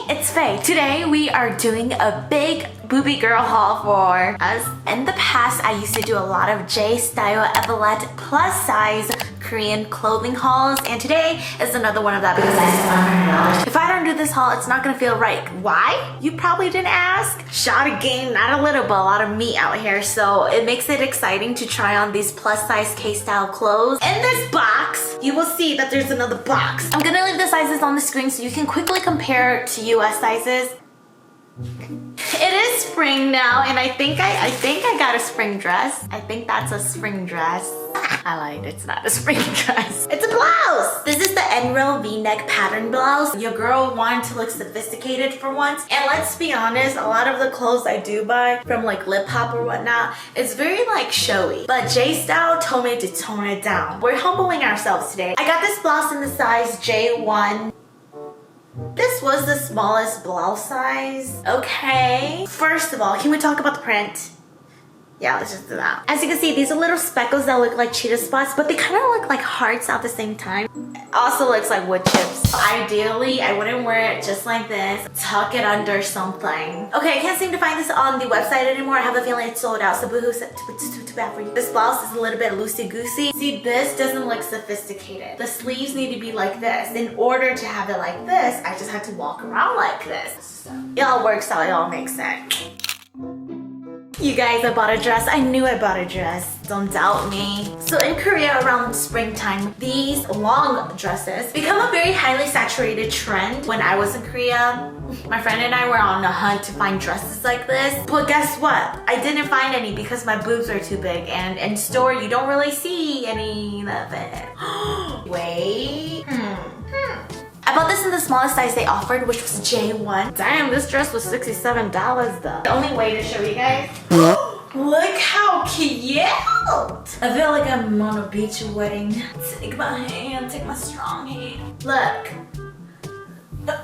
it's Faye. Today we are doing a big boobie girl haul for us. In the past, I used to do a lot of J-style epaulette plus size Korean clothing hauls, and today is another one of that because I spent $100. If I don't do this haul, it's not gonna feel right. Why? You probably didn't ask. Shot a game, not a little, but a lot of meat out here, so it makes it exciting to try on these plus size K-style clothes. In this box, you will see that there's another box. I'm gonna leave the sizes on the screen so you can quickly compare to US sizes. It is spring now, and I think I got a spring dress. I think that's a spring dress. I lied, it's not a spring dress. It's a blouse! This is the enroll V-neck pattern blouse. Your girl wanted to look sophisticated for once. And let's be honest, a lot of the clothes I do buy from like Lip Hop or whatnot, it's very like showy. But J-Style told me to tone it down. We're humbling ourselves today. I got this blouse in the size J1. This was the smallest blouse size. Okay. First of all, can we talk about the print? Yeah, let's just do that. As you can see, these are little speckles that look like cheetah spots, but they kind of look like hearts at the same time. It also looks like wood chips. Ideally, I wouldn't wear it just like this. Tuck it under something. Okay, I can't seem to find this on the website anymore. I have a feeling it's sold out, so boohoo, too bad for you. This blouse is a little bit loosey-goosey. See, this doesn't look sophisticated. The sleeves need to be like this. In order to have it like this, I just had to walk around like this. So, it all works out, it all makes sense. You guys, I bought a dress. I knew I bought a dress. Don't doubt me. So in Korea around springtime, these long dresses become a very highly saturated trend. When I was in Korea, my friend and I were on a hunt to find dresses like this. But guess what? I didn't find any because my boobs are too big, and in store you don't really see any of it. Wait. I bought this in the smallest size they offered, which was J1. Damn, this dress was $67 though. The only way to show you guys. Look how cute! I feel like I'm on a beach wedding. Take my hand, take my strong hand. Look.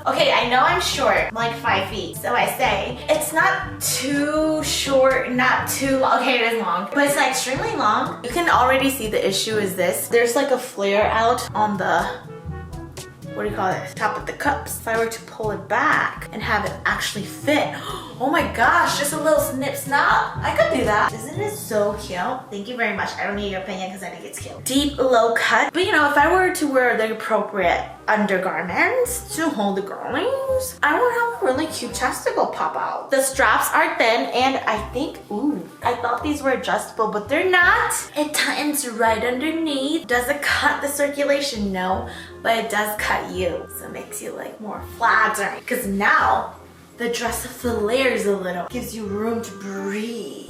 Okay, I know I'm short, I'm like 5 feet, so I say it's not too short, not too long. Okay, it is long, but it's not extremely long. You can already see the issue is this. There's like a flare out on the, what do you call it? Top of the cups. If I were to pull it back and have it actually fit, oh my gosh, just a little snip snap. I could do that. Isn't it so cute? Thank you very much. I don't need your opinion because I think it's cute. Deep low cut. But you know, if I were to wear the appropriate undergarments to hold the girlies, I would have a really cute chest to go pop out. The straps are thin, and I think, ooh, I thought these were adjustable, but they're not. It tightens right underneath. Does it cut the circulation? No, but it does cut you. So it makes you like more flattering. Because now, the dress flares a little. Gives you room to breathe.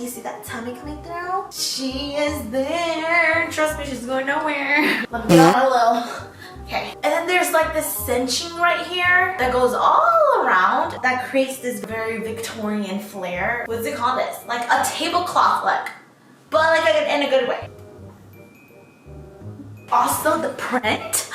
You see that tummy coming through? She is there. Trust me, she's going nowhere. Let me get on a little. Okay, and then there's like this cinching right here that goes all around that creates this very Victorian flair. What's it called this? Like a tablecloth look, but like in a good way. Also the print.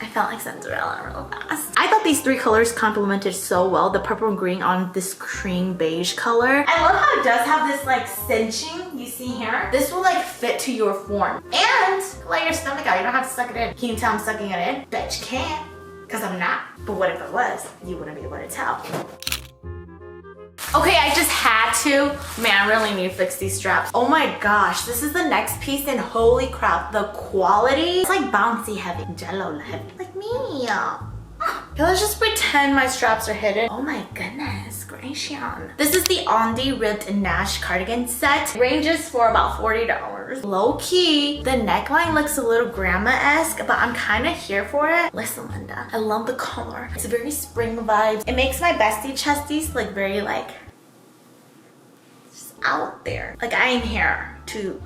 I felt like Cinderella real fast. I thought these three colors complemented so well. The purple and green on this cream beige color. I love how it does have this like cinching you see here. This will like fit to your form. And let your stomach out. You don't have to suck it in. Can you tell I'm sucking it in? Bet you can't. Because I'm not. But what if it was? You wouldn't be able to tell. Okay, I just had to. Man, I really need to fix these straps. Oh my gosh, this is the next piece, and holy crap, the quality. It's like bouncy heavy, jello heavy, like me. Okay, let's just pretend my straps are hidden. Oh my goodness, gracious. This is the Ondi ribbed Nash cardigan set. Ranges for about $40. Low key, the neckline looks a little grandma-esque, but I'm kind of here for it. Listen, Linda, I love the color. It's very spring vibes. It makes my bestie chesties like very like just out there. Like I am here to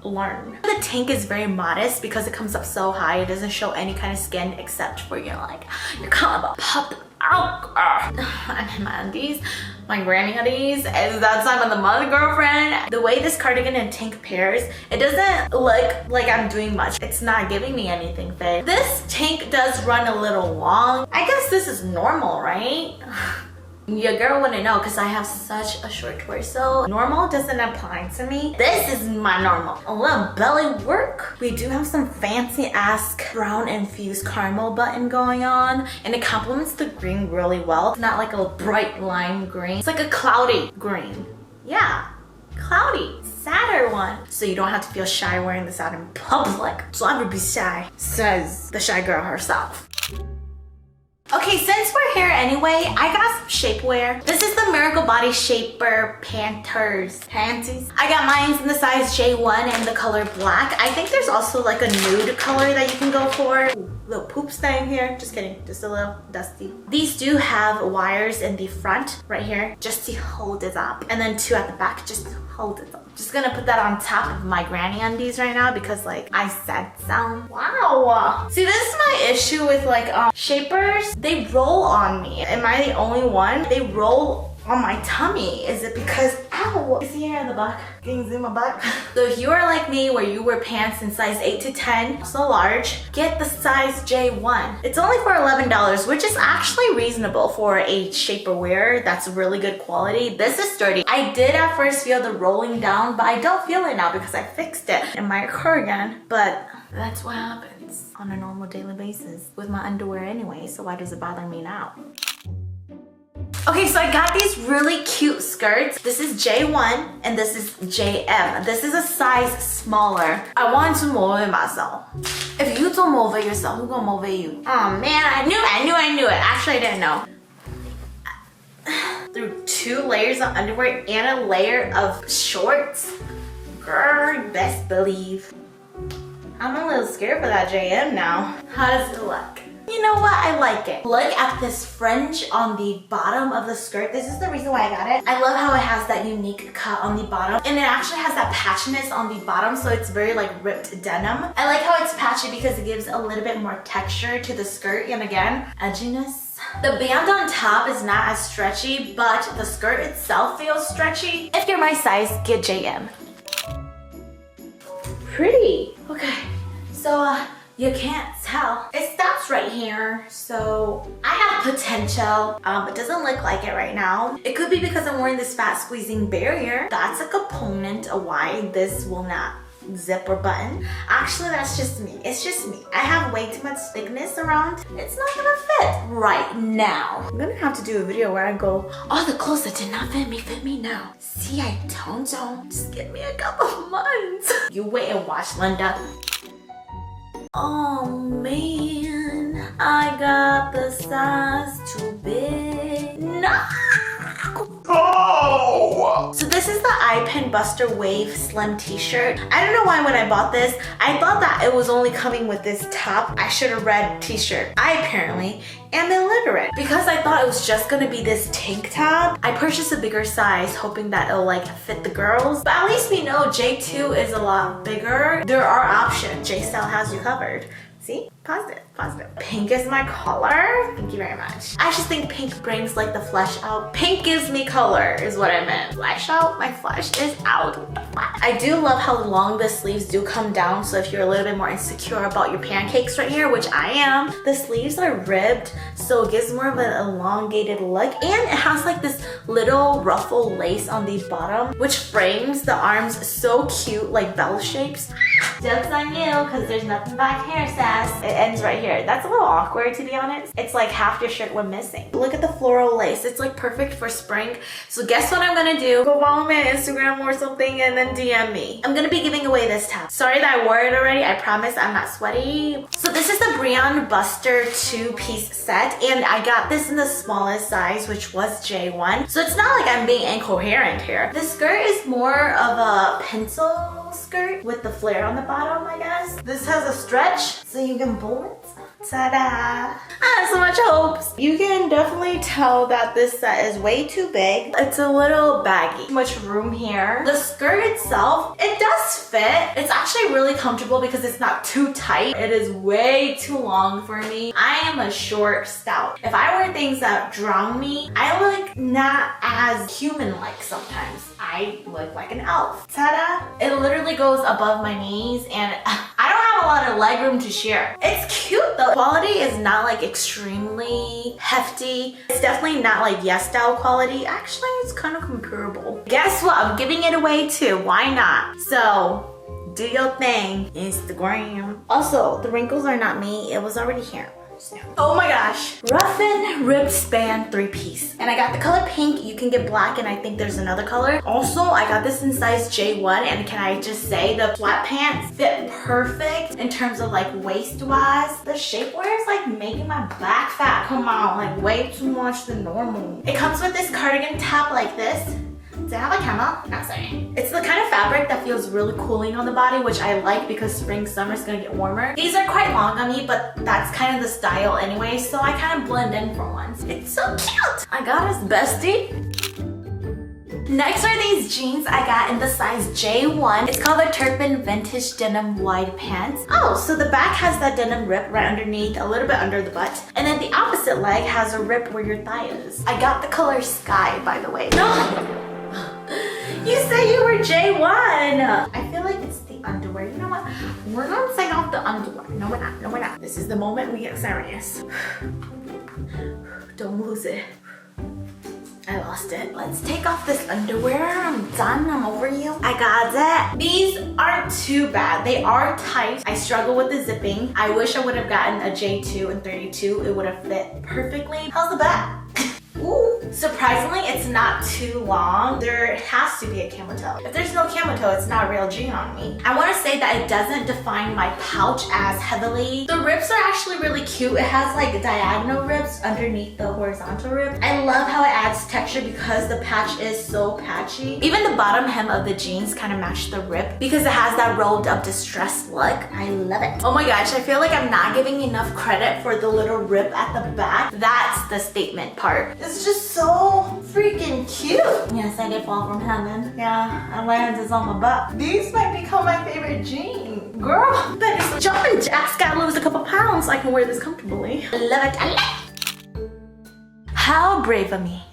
learn. The tank is very modest because it comes up so high. It doesn't show any kind of skin except for your like your collarbone popped out. I'm in my undies, my granny hoodies. It's that time of the month, girlfriend. The way this cardigan and tank pairs, it doesn't look like I'm doing much. It's not giving me anything, Faye. This tank does run a little long. I guess this is normal, right? Your girl wouldn't know because I have such a short torso. Normal doesn't apply to me. This is my normal. A little belly work. We do have some fancy ass brown infused caramel button going on, and it complements the green really well. It's not like a bright lime green. It's like a cloudy green. Yeah, cloudy, sadder one. So you don't have to feel shy wearing this out in public. So I would be shy, says the shy girl herself. Okay, since we're here anyway, I got some shapewear. This is the Miracle Body Shaper Panties. I got mine in the size J1 in the color black. I think there's also like a nude color that you can go for. Ooh, little poop stain here. Just kidding, just a little dusty. These do have wires in the front right here just to hold it up. And then 2 at the back just to hold it up. Just gonna put that on top of my granny undies right now because like I said so. Wow. See, this is my issue with like shapers. They roll on me. Am I the only one? They roll on my tummy. Is it because, ow, you see here in the back? Can you zoom my back? So if you are like me where you wear pants in size 8 to 10, so large, get the size J1. It's only for $11, which is actually reasonable for a shapewear that's really good quality. This is sturdy. I did at first feel the rolling down, but I don't feel it now because I fixed it in my cardigan. But that's what happens on a normal daily basis with my underwear anyway, so why does it bother me now? Okay, so I got these really cute skirts. This is J1 and this is JM. This is a size smaller. I want to motivate myself. If you don't motivate yourself, who's gonna motivate you? Oh man, I knew it. Actually, I didn't know. Through 2 layers of underwear and a layer of shorts. Girl, best believe. I'm a little scared for that JM now. How does it look? You know what? I like it. Look at this fringe on the bottom of the skirt. This is the reason why I got it. I love how it has that unique cut on the bottom, and it actually has that patchiness on the bottom, so it's very like ripped denim. I like how it's patchy because it gives a little bit more texture to the skirt, and again, edginess. The band on top is not as stretchy, but the skirt itself feels stretchy. If you're my size, get JM. Pretty. Okay, so you can't tell. It stops right here, so I have potential. It doesn't look like it right now. It could be because I'm wearing this fat squeezing barrier. That's a component of why this will not zip or button. Actually, that's just me. It's just me. I have way too much thickness around. It's not gonna fit right now. I'm gonna have to do a video where I go, all the clothes that did not fit me now. See, I don't. Just give me a couple months. You wait and watch, Linda. Oh man, I got the size too big. No! Oh! So this is the Eye Pin Buster Wave Slim t-shirt. I don't know why when I bought this, I thought that it was only coming with this top. I should have read t-shirt. I apparently am illiterate. Because I thought it was just gonna be this tank top, I purchased a bigger size hoping that it'll like fit the girls. But at least we know J2 is a lot bigger. There are options. J-Style has you covered. See? Positive. Pink is my color. Thank you very much. I just think pink brings like the flesh out. Pink gives me color is what I meant. Flesh out? My flesh is out. I do love how long the sleeves do come down, so if you're a little bit more insecure about your pancakes right here, which I am, the sleeves are ribbed, so it gives more of an elongated look, and it has like this little ruffle lace on the bottom, which frames the arms so cute, like bell shapes. Joke's on you, because there's nothing back here, sass. It ends right here. That's a little awkward, to be honest. It's like half your shirt went missing. Look at the floral lace. It's like perfect for spring. So guess what I'm gonna do? Go follow me on Instagram or something and then DM me. I'm gonna be giving away this top. Sorry that I wore it already. I promise I'm not sweaty. So this is the Breon Buster 2-piece set, and I got this in the smallest size, which was J1. So it's not like I'm being incoherent here. The skirt is more of a pencil skirt with the flare on the bottom, I guess. This has a stretch, so you can pull it. Ta-da! I have so much hopes. You can definitely tell that this set is way too big. It's a little baggy. Too much room here. The skirt itself, it does fit. It's actually really comfortable because it's not too tight. It is way too long for me. I am a short stout. If I wear things that drown me, I look not as human-like sometimes. I look like an elf. Ta-da! It literally goes above my knees, and I don't have a lot of leg room to share. It's cute though. quality is not like extremely hefty. It's definitely not like Yes Style quality. Actually, it's kind of comparable. Guess what? I'm giving it away too. Why not? So do your thing, Instagram. Also, the wrinkles are not me. It was already here. Oh my gosh, rough-in ribbed span 3-piece, and I got the color pink. You can get black, and I think there's another color. Also, I got this in size J1, and can I just say the flat pants fit perfect in terms of like waist-wise. The shapewear is like making my back fat. Come on, like way too much than normal. It comes with this cardigan top like this. Does it have a camel? Not sorry. It's the kind of fabric that feels really cooling on the body, which I like because spring, summer is gonna get warmer. These are quite long on me, but that's kind of the style anyway, so I kind of blend in for once. It's so cute. I got his bestie. Next are these jeans I got in the size J1. It's called the Turpin Vintage Denim Wide Pants. Oh, so the back has that denim rip right underneath, a little bit under the butt. And then the opposite leg has a rip where your thigh is. I got the color Sky, by the way. No! You said you were J1. I feel like it's the underwear. You know what? We're gonna take off the underwear. No, we're not. No, we're not. This is the moment we get serious. Don't lose it. I lost it. Let's take off this underwear. I'm done. I'm over you. I got it. These aren't too bad. They are tight. I struggle with the zipping. I wish I would have gotten a J2 and 32. It would have fit perfectly. How's the back? Ooh. Surprisingly, it's not too long. There has to be a camel toe. If there's no camel toe, it's not a real jean on me. I want to say that it doesn't define my pouch as heavily. The rips are actually really cute. It has like diagonal rips underneath the horizontal rip. I love how it adds texture because the patch is so patchy. Even the bottom hem of the jeans kind of match the rip because it has that rolled up distressed look. I love it. Oh my gosh, I feel like I'm not giving enough credit for the little rip at the back. That's the statement part. It's just so freaking cute. Yes, I did fall from heaven. Yeah, I landed this on my butt. These might become my favorite jean. Girl, better jumping jacks. Gotta lose a couple pounds so I can wear this comfortably. I love it. I love it. How brave of me.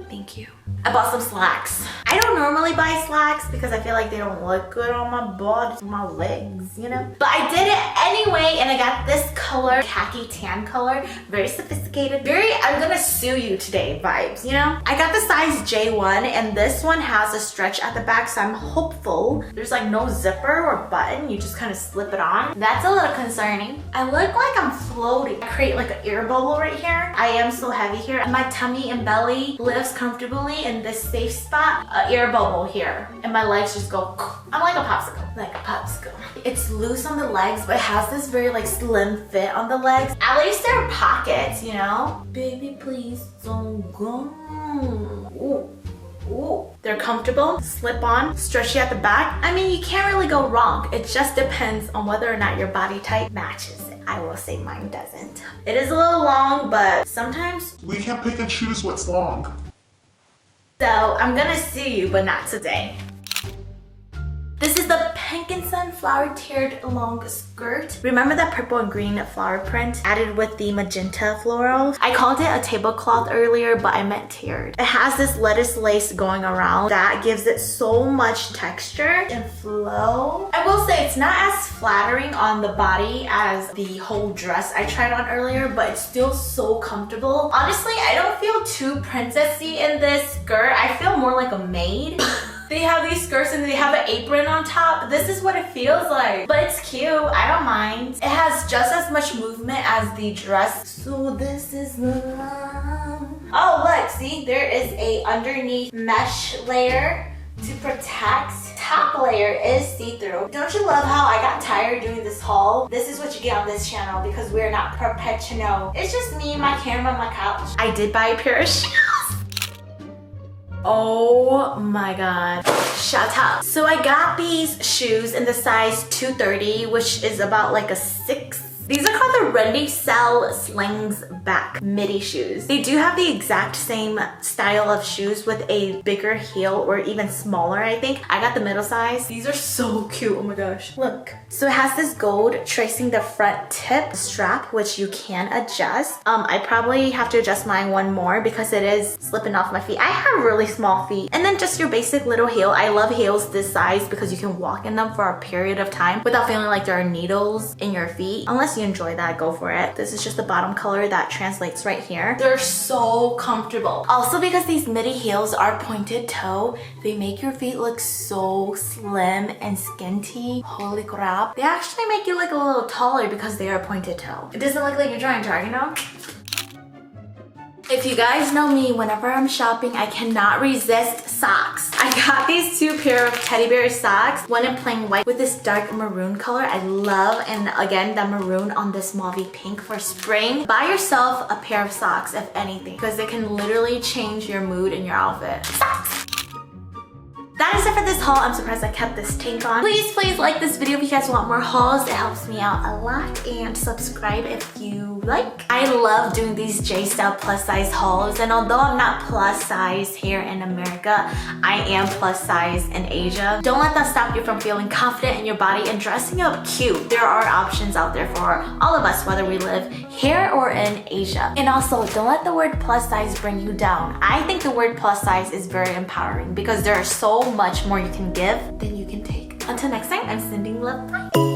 Thank you. I bought some slacks. I don't normally buy slacks because I feel like they don't look good on my body, my legs, you know? But I did it anyway, and I got this color, khaki tan color. Very sophisticated. Very, I'm gonna sue you today vibes, you know? I got the size J1, and this one has a stretch at the back, so I'm hopeful. There's like no zipper or button. You just kind of slip it on. That's a little concerning. I look like I'm floating. I create like an air bubble right here. I am so heavy here. My tummy and belly lifts comfortably in this safe spot, an air bubble here, and my legs just go. I'm like a popsicle, like a popsicle. It's loose on the legs, but it has this very like slim fit on the legs. At least there are pockets, you know? Baby, please don't go. Ooh. Ooh. They're comfortable, slip on, stretchy at the back. I mean, you can't really go wrong. It just depends on whether or not your body type matches it. I will say mine doesn't. It is a little long, but sometimes we can't pick and choose what's long. So I'm gonna sue you, but not today. This is the Pink and Sun flower tiered long skirt. Remember that purple and green flower print added with the magenta florals? I called it a tablecloth earlier, but I meant tiered. It has this lettuce lace going around that gives it so much texture and flow. I will say it's not as flattering on the body as the whole dress I tried on earlier, but it's still so comfortable. Honestly, I don't feel too princessy in this skirt. I feel more like a maid. They have these skirts and they have an apron on top. This is what it feels like. But it's cute. I don't mind. It has just as much movement as the dress. So this is the one. Oh, look. See? There is a underneath mesh layer to protect. Top layer is see-through. Don't you love how I got tired doing this haul? This is what you get on this channel because we're not professional. It's just me, my camera, my couch. I did buy a pair of shoes. Oh my god, shout out. So I got these shoes in the size 230, which is about like a 6. These are called the Rendy Cell Slings Back midi shoes. They do have the exact same style of shoes with a bigger heel or even smaller, I think. I got the middle size. These are so cute, oh my gosh. Look. So it has this gold tracing the front tip strap, which you can adjust. I probably have to adjust mine one more because it is slipping off my feet. I have really small feet. And then just your basic little heel. I love heels this size because you can walk in them for a period of time without feeling like there are needles in your feet. Unless unless you enjoy that, go for it. This is just the bottom color that translates right here. They're so comfortable. Also, because these midi heels are pointed toe, they make your feet look so slim and skinty. Holy crap. They actually make you look a little taller because they are pointed toe. It doesn't look like you're trying to, you know? If you guys know me, whenever I'm shopping, I cannot resist socks. I got these two pair of teddy bear socks, one in plain white with this dark maroon color I love, and again, the maroon on this mauvey pink for spring. Buy yourself a pair of socks, if anything, because they can literally change your mood in your outfit. Socks! That is it for this haul. I'm surprised I kept this tank on. Please like this video if you guys want more hauls. It helps me out a lot. And subscribe if you like. I love doing these J-style plus size hauls. And although I'm not plus size here in America, I am plus size in Asia. Don't let that stop you from feeling confident in your body and dressing up cute. There are options out there for all of us, whether we live here or in Asia. And also, don't let the word plus size bring you down. I think the word plus size is very empowering because there are so much more you can give than you can take. Until next time, I'm sending love. Bye.